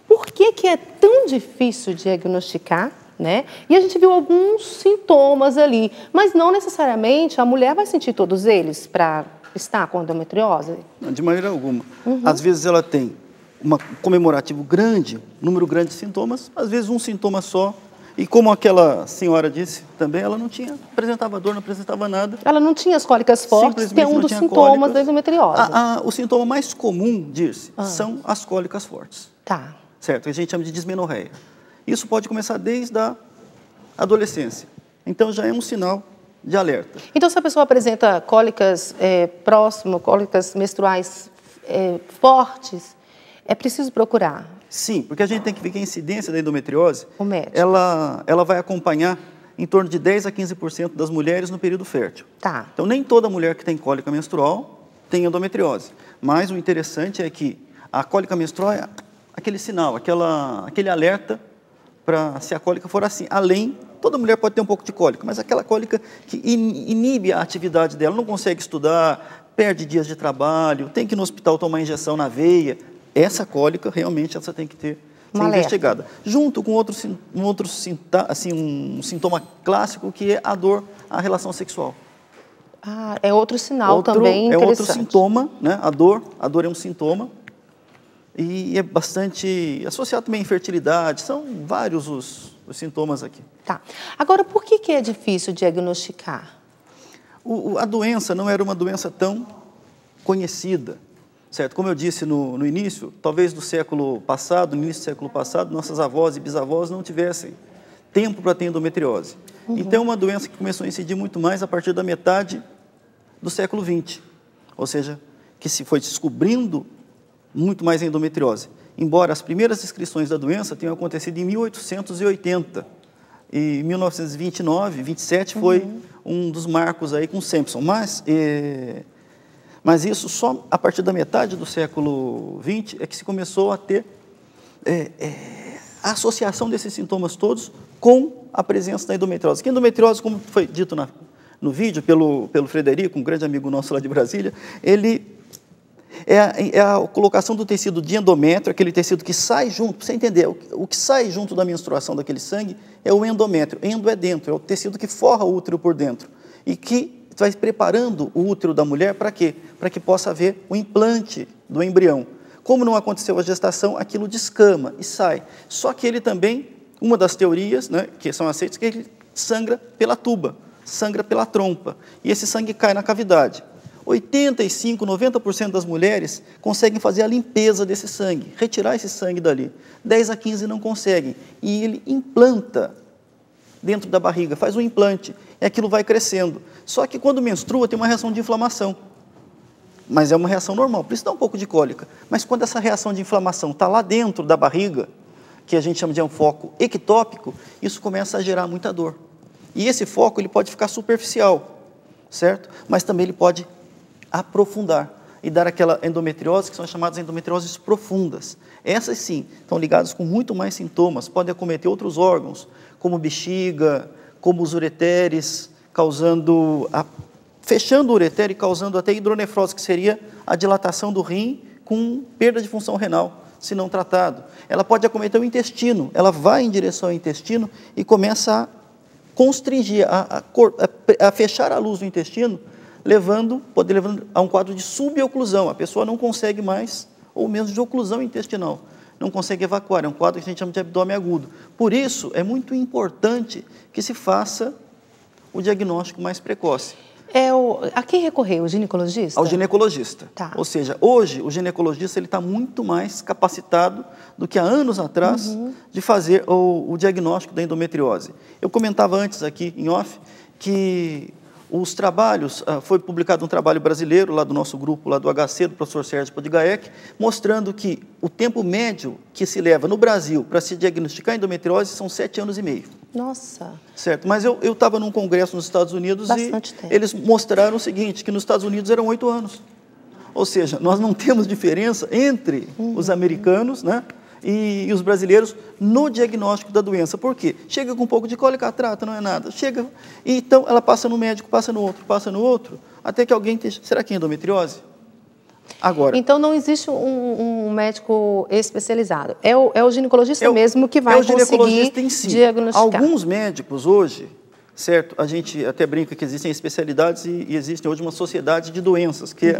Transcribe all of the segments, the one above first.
Por que que é tão difícil diagnosticar, né? E a gente viu alguns sintomas ali, mas não necessariamente a mulher vai sentir todos eles para estar com endometriose? Não, de maneira alguma. Às vezes ela tem um comemorativo grande, número grande de sintomas, às vezes um sintoma só. E como aquela senhora disse também, ela não apresentava dor, não apresentava nada. Ela não tinha as cólicas fortes, que é um dos sintomas da endometriose. O sintoma mais comum, Dirce, são as cólicas fortes. Tá. Certo? A gente chama de dismenorreia. Isso pode começar desde a adolescência. Então já é um sinal de alerta. Então, se a pessoa apresenta cólicas cólicas menstruais fortes, é preciso procurar? Sim, porque a gente tem que ver que a incidência da endometriose, O médico. ela vai acompanhar em torno de 10 a 15% das mulheres no período fértil. Tá. Então, nem toda mulher que tem cólica menstrual tem endometriose. Mas o interessante é que a cólica menstrual é aquele sinal, aquele alerta para se a cólica for assim. Além, toda mulher pode ter um pouco de cólica, mas aquela cólica que inibe a atividade dela, não consegue estudar, perde dias de trabalho, tem que ir no hospital tomar injeção na veia. Essa cólica, realmente, essa tem que ser investigada. Junto com um sintoma clássico, que é a dor à relação sexual. Ah, é outro sinal também interessante. É outro sintoma, né? A dor é um sintoma. E é bastante associado também à infertilidade. São vários os sintomas aqui. Tá. Agora, por que é difícil diagnosticar? A doença não era uma doença tão conhecida. Certo? Como eu disse no início, talvez do século passado, no início do século passado, nossas avós e bisavós não tivessem tempo para ter endometriose. Então, é uma doença que começou a incidir muito mais a partir da metade do século XX. Ou seja, que se foi descobrindo muito mais a endometriose. Embora as primeiras descrições da doença tenham acontecido em 1880. E 1929, 27 foi um dos marcos aí com Sampson. Mas isso só a partir da metade do século XX é que se começou a ter a associação desses sintomas todos com a presença da endometriose. Que a endometriose, como foi dito no vídeo pelo Frederico, um grande amigo nosso lá de Brasília, ele é a colocação do tecido de endométrio, aquele tecido que sai junto, para você entender, o que sai junto da menstruação daquele sangue é o endométrio. Endo é dentro, é o tecido que forra o útero por dentro e que vai preparando o útero da mulher para quê? Para que possa haver o implante do embrião. Como não aconteceu a gestação, aquilo descama e sai. Só que ele também, uma das teorias, né, que são aceitas, que ele sangra pela tuba, sangra pela trompa. E esse sangue cai na cavidade. 85%, 90% das mulheres conseguem fazer a limpeza desse sangue, retirar esse sangue dali. 10 a 15% não conseguem. E ele implanta dentro da barriga, faz um implante, e aquilo vai crescendo. Só que quando menstrua tem uma reação de inflamação, mas é uma reação normal, por isso dá um pouco de cólica. Mas quando essa reação de inflamação está lá dentro da barriga, que a gente chama de um foco ectópico, isso começa a gerar muita dor. E esse foco ele pode ficar superficial, certo? Mas também ele pode aprofundar e dar aquela endometriose, que são chamadas endometrioses profundas. Essas sim, estão ligadas com muito mais sintomas, podem acometer outros órgãos, como bexiga, como os ureteres, fechando o uretere e causando até hidronefrose, que seria a dilatação do rim com perda de função renal, se não tratado. Ela pode acometer o intestino, ela vai em direção ao intestino e começa a constringir, a fechar a luz do intestino, levando a um quadro de suboclusão. A pessoa não consegue mais, ou menos de oclusão intestinal, não consegue evacuar, é um quadro que a gente chama de abdômen agudo. Por isso, é muito importante que se faça o diagnóstico mais precoce. A quem recorrer? O ginecologista? Ao ginecologista. Tá. Ou seja, hoje o ginecologista está muito mais capacitado do que há anos atrás de fazer o diagnóstico da endometriose. Eu comentava antes aqui, em off, que os trabalhos, foi publicado um trabalho brasileiro, lá do nosso grupo, lá do HC, do professor Sérgio Podgaek, mostrando que o tempo médio que se leva no Brasil para se diagnosticar endometriose são 7 anos e meio. Nossa! Certo, mas eu estava num congresso nos Estados Unidos Bastante tempo. Eles mostraram o seguinte, que nos Estados Unidos eram 8 anos. Ou seja, nós não temos diferença entre os americanos, né, e os brasileiros no diagnóstico da doença. Por quê? Chega com um pouco de cólica, trata, não é nada. Chega, e então ela passa no médico, passa no outro, até que alguém esteja... Será que é endometriose? Agora, então não existe um médico especializado. É o ginecologista mesmo que vai conseguir diagnosticar. Alguns médicos hoje, certo? A gente até brinca que existem especialidades e existem hoje uma sociedade de doenças, que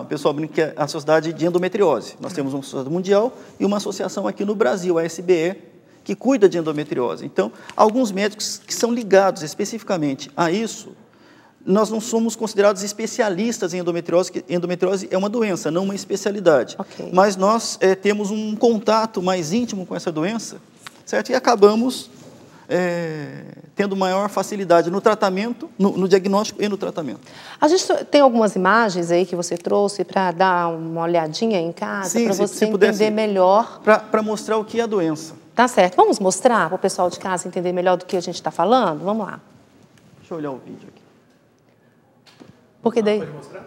o pessoal brinca que é a sociedade de endometriose. Nós temos uma sociedade mundial e uma associação aqui no Brasil, a SBE, que cuida de endometriose. Então, alguns médicos que são ligados especificamente a isso, nós não somos considerados especialistas em endometriose, que endometriose é uma doença, não uma especialidade. Okay. Mas nós temos um contato mais íntimo com essa doença, certo? E acabamos tendo maior facilidade no tratamento, no diagnóstico e no tratamento. A gente tem algumas imagens aí que você trouxe para dar uma olhadinha em casa, para você entender melhor. Para mostrar o que é a doença. Tá certo. Vamos mostrar para o pessoal de casa entender melhor do que a gente está falando? Vamos lá. Deixa eu olhar o vídeo aqui. Porque daí... Pode mostrar?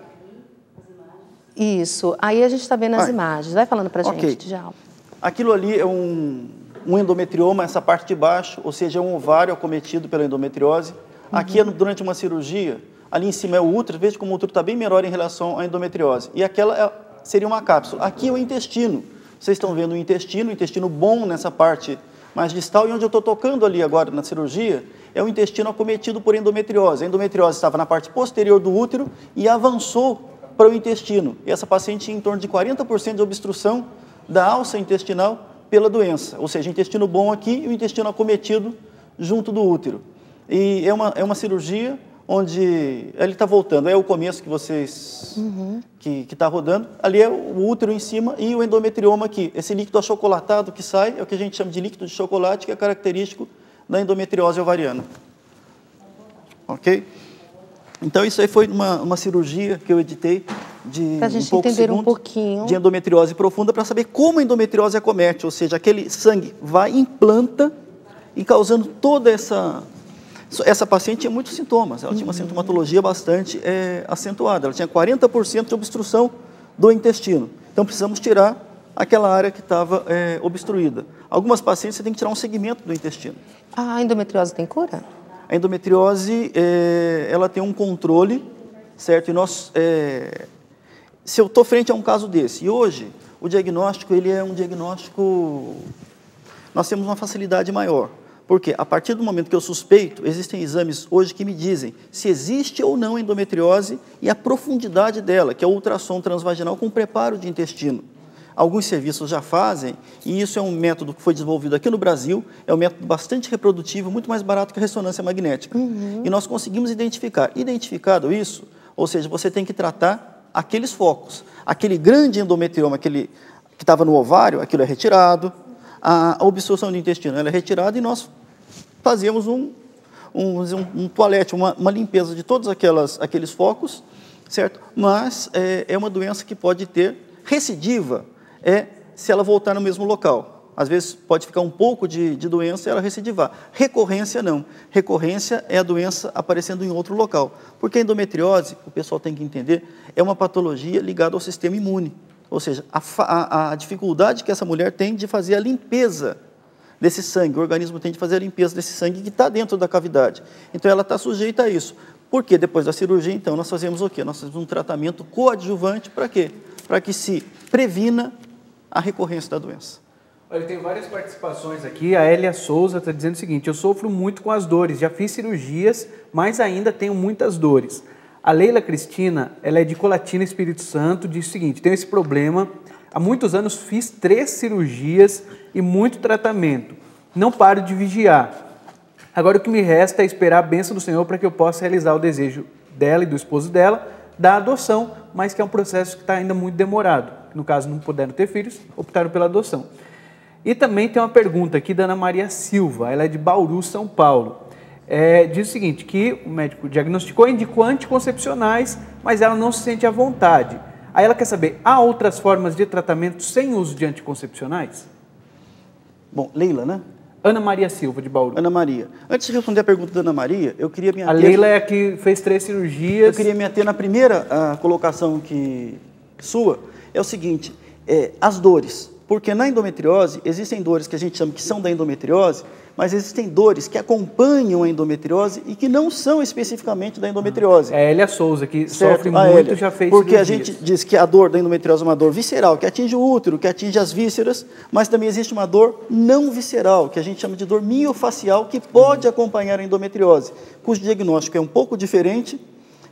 Isso. Aí a gente está vendo as imagens. Vai falando para a gente, Djalma. Aquilo ali é um endometrioma, essa parte de baixo, ou seja, é um ovário acometido pela endometriose. Aqui, durante uma cirurgia, ali em cima é o útero. Veja como o útero está bem menor em relação à endometriose. E aquela seria uma cápsula. Aqui é o intestino. Vocês estão vendo o intestino bom nessa parte mais distal. E onde eu estou tocando ali agora na cirurgia, é o intestino acometido por endometriose. A endometriose estava na parte posterior do útero e avançou para o intestino. E essa paciente tinha em torno de 40% de obstrução da alça intestinal pela doença. Ou seja, intestino bom aqui e o intestino acometido junto do útero. E é uma cirurgia onde ele está voltando. É o começo que vocês... que está rodando. Ali é o útero em cima e o endometrioma aqui. Esse líquido achocolatado que sai é o que a gente chama de líquido de chocolate, que é característico da endometriose ovariana. Ok? Então, isso aí foi uma cirurgia que eu editei de a gente entender um pouquinho de endometriose profunda para saber como a endometriose acomete, ou seja, aquele sangue vai, implanta e causando toda essa paciente tinha muitos sintomas, ela tinha uma sintomatologia bastante acentuada, ela tinha 40% de obstrução do intestino. Então, precisamos tirar aquela área que estava obstruída. Algumas pacientes você tem que tirar um segmento do intestino. A endometriose tem cura? A endometriose, ela tem um controle, certo? E nós, se eu estou frente a um caso desse, e hoje o diagnóstico, ele é um diagnóstico, nós temos uma facilidade maior. Porque a partir do momento que eu suspeito, existem exames hoje que me dizem se existe ou não endometriose e a profundidade dela, que é o ultrassom transvaginal com preparo de intestino. Alguns serviços já fazem, e isso é um método que foi desenvolvido aqui no Brasil, é um método bastante reprodutivo, muito mais barato que a ressonância magnética. E nós conseguimos identificar. Identificado isso, ou seja, você tem que tratar aqueles focos. Aquele grande endometrioma, aquele que estava no ovário, aquilo é retirado, a obstrução do intestino ela é retirada e nós fazemos um toalete, uma limpeza de todos aqueles focos, certo? Mas é uma doença que pode ter recidiva, se ela voltar no mesmo local. Às vezes pode ficar um pouco de doença e ela recidivar. Recorrência não. Recorrência é a doença aparecendo em outro local. Porque a endometriose, o pessoal tem que entender, é uma patologia ligada ao sistema imune. Ou seja, a dificuldade que essa mulher tem de fazer a limpeza desse sangue. O organismo tem de fazer a limpeza desse sangue que está dentro da cavidade. Então, ela está sujeita a isso. Por quê? Depois da cirurgia, então, nós fazemos o quê? Nós fazemos um tratamento coadjuvante para quê? Para que se previna a recorrência da doença. Olha, tem várias participações aqui. A Elia Souza está dizendo o seguinte: eu sofro muito com as dores, já fiz cirurgias, mas ainda tenho muitas dores. A Leila Cristina, ela é de Colatina, Espírito Santo, diz o seguinte: tenho esse problema, há muitos anos fiz 3 cirurgias e muito tratamento, não paro de vigiar. Agora o que me resta é esperar a bênção do Senhor para que eu possa realizar o desejo dela e do esposo dela da adoção, mas que é um processo que está ainda muito demorado. No caso, não puderam ter filhos, optaram pela adoção. E também tem uma pergunta aqui da Ana Maria Silva, ela é de Bauru, São Paulo. Diz o seguinte, que o médico diagnosticou e indicou anticoncepcionais, mas ela não se sente à vontade. Aí ela quer saber, há outras formas de tratamento sem uso de anticoncepcionais? Bom, Leila, né? Ana Maria Silva, de Bauru. Ana Maria. Antes de responder a pergunta da Ana Maria, eu queria me ater... A Leila é a que fez 3 cirurgias. Eu queria me ater na primeira colocação sua, é o seguinte, as dores. Porque na endometriose existem dores que a gente chama que são da endometriose, mas existem dores que acompanham a endometriose e que não são especificamente da endometriose. É a Elia Souza, que Certo, sofre a muito, Elia, já fez porque a cirurgias. gente diz que a dor da endometriose é uma dor visceral, que atinge o útero, que atinge as vísceras, mas também existe uma dor não visceral, que a gente chama de dor miofacial, que pode acompanhar a endometriose, cujo diagnóstico é um pouco diferente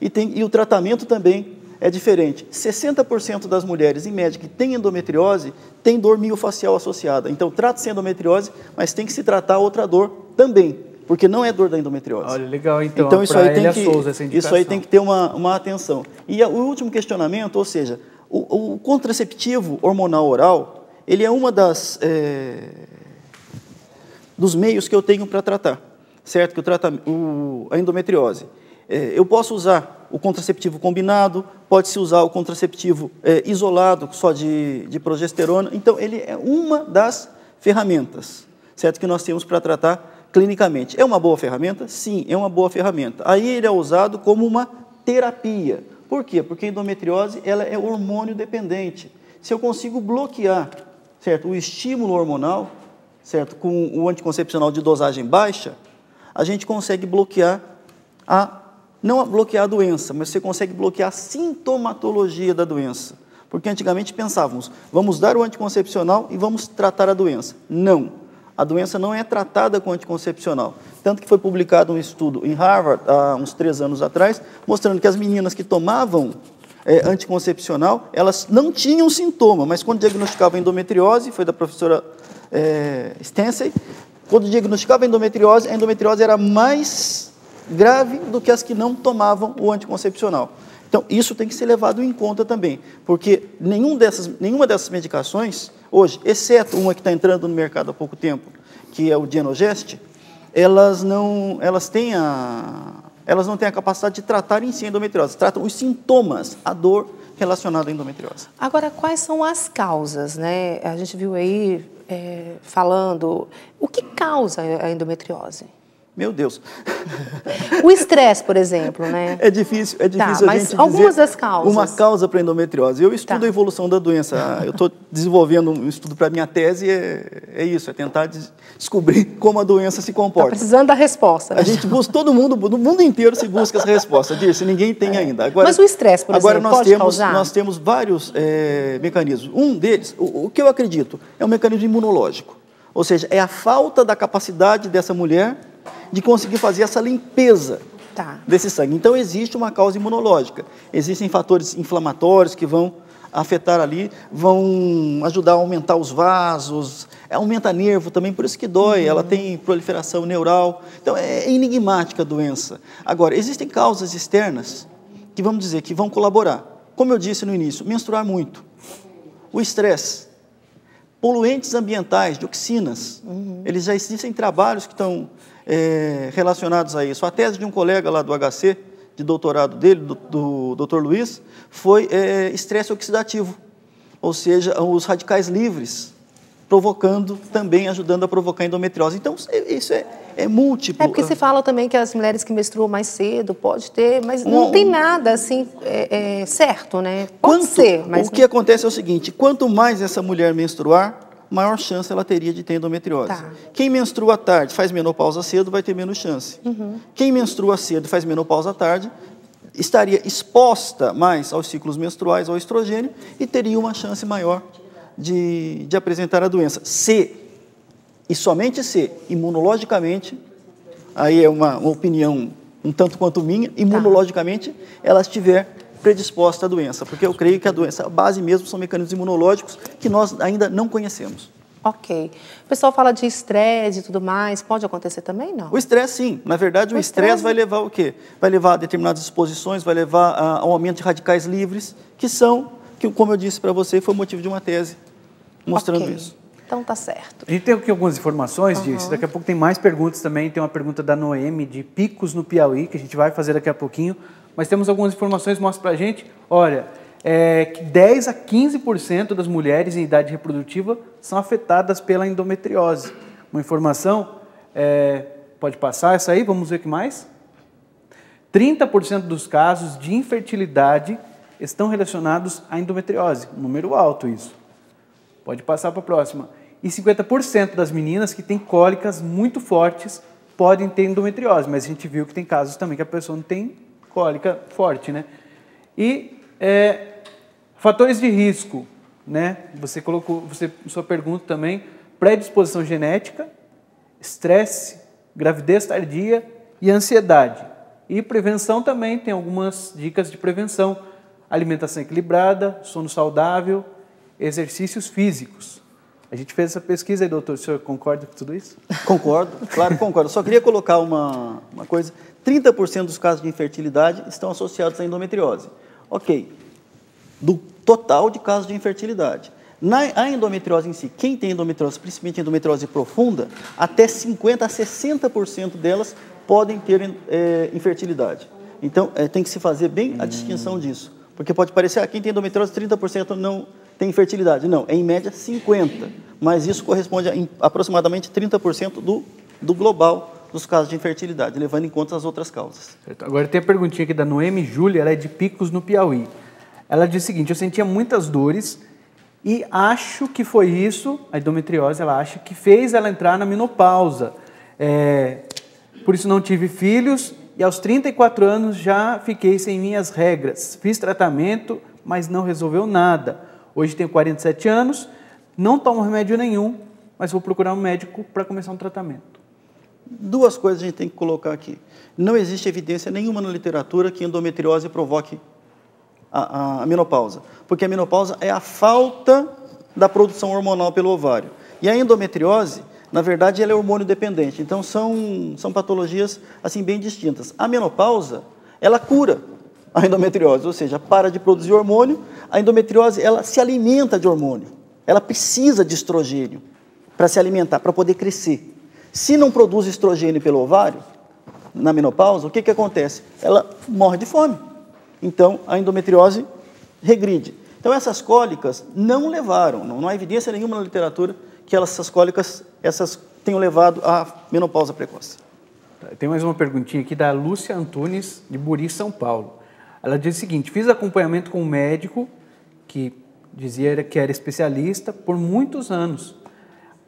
e o tratamento também é diferente. 60% das mulheres, em média, que têm endometriose, tem dor miofacial associada. Então, trata-se endometriose, mas tem que se tratar outra dor também, porque não é dor da endometriose. Olha, legal, então isso aí, Souza, essa indicação. isso aí tem que ter uma atenção. E o último questionamento, ou seja, o contraceptivo hormonal oral, ele é uma dos meios que eu tenho para tratar, certo? Que a endometriose. Eu posso usar o contraceptivo combinado, pode-se usar o contraceptivo isolado, só de progesterona. Então, ele é uma das ferramentas, certo? Que nós temos para tratar clinicamente. É uma boa ferramenta? Sim, é uma boa ferramenta. Aí ele é usado como uma terapia. Por quê? Porque a endometriose ela é hormônio dependente. Se eu consigo bloquear, certo, o estímulo hormonal, certo, com o anticoncepcional de dosagem baixa, a gente consegue bloquear não bloquear a doença, mas você consegue bloquear a sintomatologia da doença. Porque antigamente pensávamos, vamos dar o anticoncepcional e vamos tratar a doença. Não, a doença não é tratada com anticoncepcional. Tanto que foi publicado um estudo em Harvard, há uns 3 anos atrás, mostrando que as meninas que tomavam anticoncepcional, elas não tinham sintoma, mas quando diagnosticavam endometriose, foi da professora Stensey, quando diagnosticava a endometriose era mais grave do que as que não tomavam o anticoncepcional. Então, isso tem que ser levado em conta também, porque nenhuma dessas medicações, hoje, exceto uma que está entrando no mercado há pouco tempo, que é o Dienogest, elas não têm a capacidade de tratar em si a endometriose, tratam os sintomas, a dor relacionada à endometriose. Agora, quais são as causas, né? A gente viu aí falando, o que causa a endometriose? Meu Deus. O estresse, por exemplo, né? É difícil a mas gente algumas dizer das causas. uma causa para a endometriose. Eu estudo a evolução da doença. Eu estou desenvolvendo um estudo para a minha tese, é isso, é tentar descobrir como a doença se comporta. Está precisando da resposta, né? A gente busca, no mundo inteiro se busca essa resposta. Dirce, ninguém tem ainda. Agora, mas o estresse, por exemplo, pode causar? Nós temos vários mecanismos. Um deles, o que eu acredito, é um mecanismo imunológico. Ou seja, é a falta da capacidade dessa mulher de conseguir fazer essa limpeza desse sangue. Então, existe uma causa imunológica. Existem fatores inflamatórios que vão afetar ali, vão ajudar a aumentar os vasos, aumenta nervo também, por isso que dói, ela tem proliferação neural. Então, é enigmática a doença. Agora, existem causas externas que, vamos dizer, que vão colaborar. Como eu disse no início, menstruar muito, o estresse, poluentes ambientais, dioxinas, eles já existem trabalhos que estão relacionados a isso. A tese de um colega lá do HC, de doutorado dele, do Dr. Luiz, foi estresse oxidativo, ou seja, os radicais livres, ajudando a provocar endometriose. Então, isso é múltiplo. É porque se fala também que as mulheres que menstruam mais cedo pode ter, mas não tem nada assim certo, né? Pode ser, mas... O que acontece é o seguinte, quanto mais essa mulher menstruar, maior chance ela teria de ter endometriose. Quem menstrua tarde, faz menopausa cedo, vai ter menos chance. Quem menstrua cedo e faz menopausa tarde, estaria exposta mais aos ciclos menstruais, ao estrogênio, e teria uma chance maior de apresentar a doença. E somente se, imunologicamente, aí é uma opinião um tanto quanto minha, imunologicamente, ela estiver predisposta à doença, porque eu creio que a doença, a base mesmo são mecanismos imunológicos que nós ainda não conhecemos. Ok. O pessoal fala de estresse e tudo mais, pode acontecer também, não? O estresse, sim. Na verdade, o estresse vai levar o quê? Vai levar a determinadas exposições, vai levar ao aumento de radicais livres, que, como eu disse para você, foi o motivo de uma tese mostrando isso. Então, tá certo. A gente tem aqui algumas informações disso, daqui a pouco tem mais perguntas também, tem uma pergunta da Noemi, de Picos, no Piauí, que a gente vai fazer daqui a pouquinho, mas temos algumas informações que mostram para a gente, olha, que 10 a 15% das mulheres em idade reprodutiva são afetadas pela endometriose. Uma informação, pode passar essa aí, vamos ver o que mais? 30% dos casos de infertilidade estão relacionados à endometriose, um número alto isso. Pode passar para a próxima. E 50% das meninas que têm cólicas muito fortes podem ter endometriose, mas a gente viu que tem casos também que a pessoa não tem cólica forte, né? E fatores de risco, né? Você colocou, sua pergunta também, predisposição genética, estresse, gravidez tardia e ansiedade. E prevenção também, tem algumas dicas de prevenção: alimentação equilibrada, sono saudável, exercícios físicos. A gente fez essa pesquisa aí, doutor, o senhor concorda com tudo isso? Concordo, claro que concordo. Só queria colocar uma coisa: 30% dos casos de infertilidade estão associados à endometriose. Ok, do total de casos de infertilidade. A endometriose em si, quem tem endometriose, principalmente endometriose profunda, até 50% a 60% delas podem ter infertilidade. Então, tem que se fazer bem a distinção disso. Porque pode parecer, quem tem endometriose, 30% não tem infertilidade. Não, é em média 50%. Mas isso corresponde a aproximadamente 30% do global dos casos de infertilidade, levando em conta as outras causas. Certo. Agora tem a perguntinha aqui da Noemi Júlia, ela é de Picos, no Piauí. Ela diz o seguinte: eu sentia muitas dores e acho que foi isso, a endometriose, ela acha que fez ela entrar na menopausa. Por isso não tive filhos e aos 34 anos já fiquei sem minhas regras. Fiz tratamento, mas não resolveu nada. Hoje tenho 47 anos, não tomo remédio nenhum, mas vou procurar um médico para começar um tratamento. Duas coisas a gente tem que colocar aqui. Não existe evidência nenhuma na literatura que endometriose provoque a menopausa, porque a menopausa é a falta da produção hormonal pelo ovário. E a endometriose, na verdade, ela é hormônio dependente. Então, são patologias assim bem distintas. A menopausa, ela cura a endometriose, ou seja, para de produzir hormônio. A endometriose, ela se alimenta de hormônio. Ela precisa de estrogênio para se alimentar, para poder crescer. Se não produz estrogênio pelo ovário, na menopausa, o que acontece? Ela morre de fome. Então, a endometriose regride. Então, essas cólicas não levaram, não há evidência nenhuma na literatura que essas cólicas tenham levado à menopausa precoce. Tem mais uma perguntinha aqui da Lúcia Antunes, de Buri, São Paulo. Ela diz o seguinte: fiz acompanhamento com um médico que dizia que era especialista por muitos anos.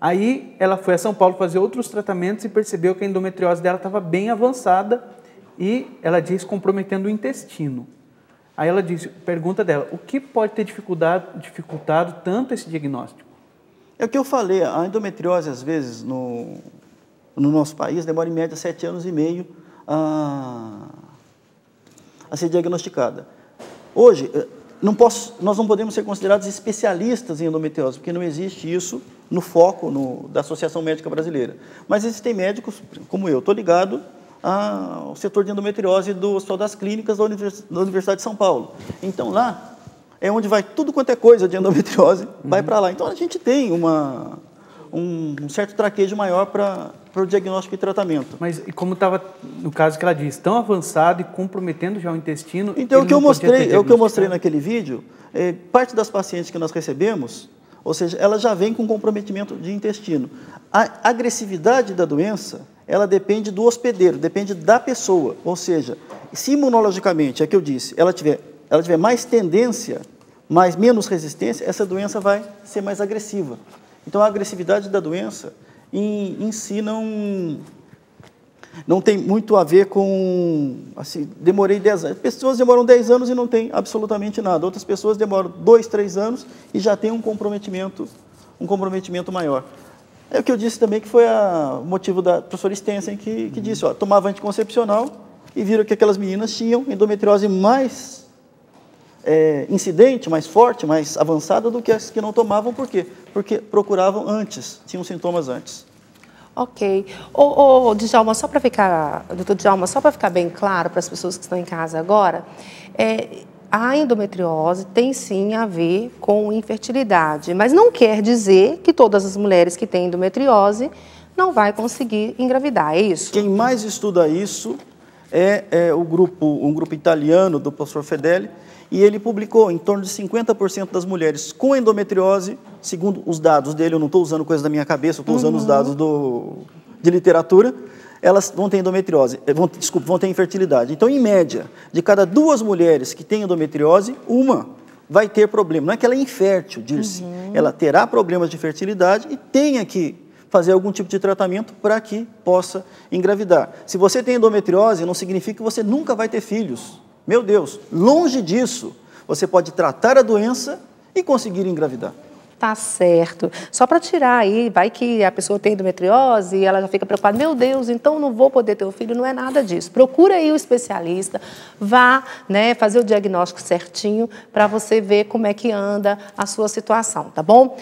Aí ela foi a São Paulo fazer outros tratamentos e percebeu que a endometriose dela estava bem avançada e ela diz comprometendo o intestino. Aí ela diz, pergunta dela, o que pode ter dificultado tanto esse diagnóstico? É o que eu falei, a endometriose, às vezes, no nosso país, demora em média 7 anos e meio a ser diagnosticada. Hoje, nós não podemos ser considerados especialistas em endometriose, porque não existe isso no foco da Associação Médica Brasileira. Mas existem médicos, como eu, estou ligado ao setor de endometriose do Hospital das Clínicas da Universidade de São Paulo. Então, lá é onde vai tudo quanto é coisa de endometriose, vai para lá. Então, a gente tem um certo traquejo maior para o diagnóstico e tratamento. Mas e como estava, no caso que ela diz, tão avançado e comprometendo já o intestino... Então, o que eu mostrei naquele vídeo, parte das pacientes que nós recebemos, ou seja, ela já vem com comprometimento de intestino. A agressividade da doença, ela depende do hospedeiro, depende da pessoa. Ou seja, se imunologicamente, é o que eu disse, ela tiver mais tendência, menos resistência, essa doença vai ser mais agressiva. Então, a agressividade da doença em si não tem muito a ver com... Assim, demorei 10 anos. Pessoas demoram 10 anos e não tem absolutamente nada. Outras pessoas demoram 2, 3 anos e já tem um comprometimento maior. É o que eu disse também, que foi o motivo da professora Stensen, que disse, tomava anticoncepcional e viram que aquelas meninas tinham endometriose mais incidente, mais forte, mais avançada do que as que não tomavam. Por quê? Porque procuravam antes, tinham sintomas antes. Ok. Djalma, doutor Djalma, só para ficar bem claro para as pessoas que estão em casa agora, a endometriose tem sim a ver com infertilidade, mas não quer dizer que todas as mulheres que têm endometriose não vai conseguir engravidar, é isso? Quem mais estuda isso é um grupo italiano do professor Fedeli, e ele publicou em torno de 50% das mulheres com endometriose, segundo os dados dele, eu não estou usando coisa da minha cabeça, eu estou usando os dados de literatura, elas vão ter endometriose, vão ter infertilidade. Então, em média, de cada 2 mulheres que têm endometriose, uma vai ter problema. Não é que ela é infértil, Dirce. Ela terá problemas de fertilidade e tenha que fazer algum tipo de tratamento para que possa engravidar. Se você tem endometriose, não significa que você nunca vai ter filhos. Meu Deus, longe disso. Você pode tratar a doença e conseguir engravidar. Tá certo. Só para tirar aí, vai que a pessoa tem endometriose e ela já fica preocupada, meu Deus, então não vou poder ter um filho, não é nada disso. Procura aí o especialista, vá, né, fazer o diagnóstico certinho para você ver como é que anda a sua situação, tá bom?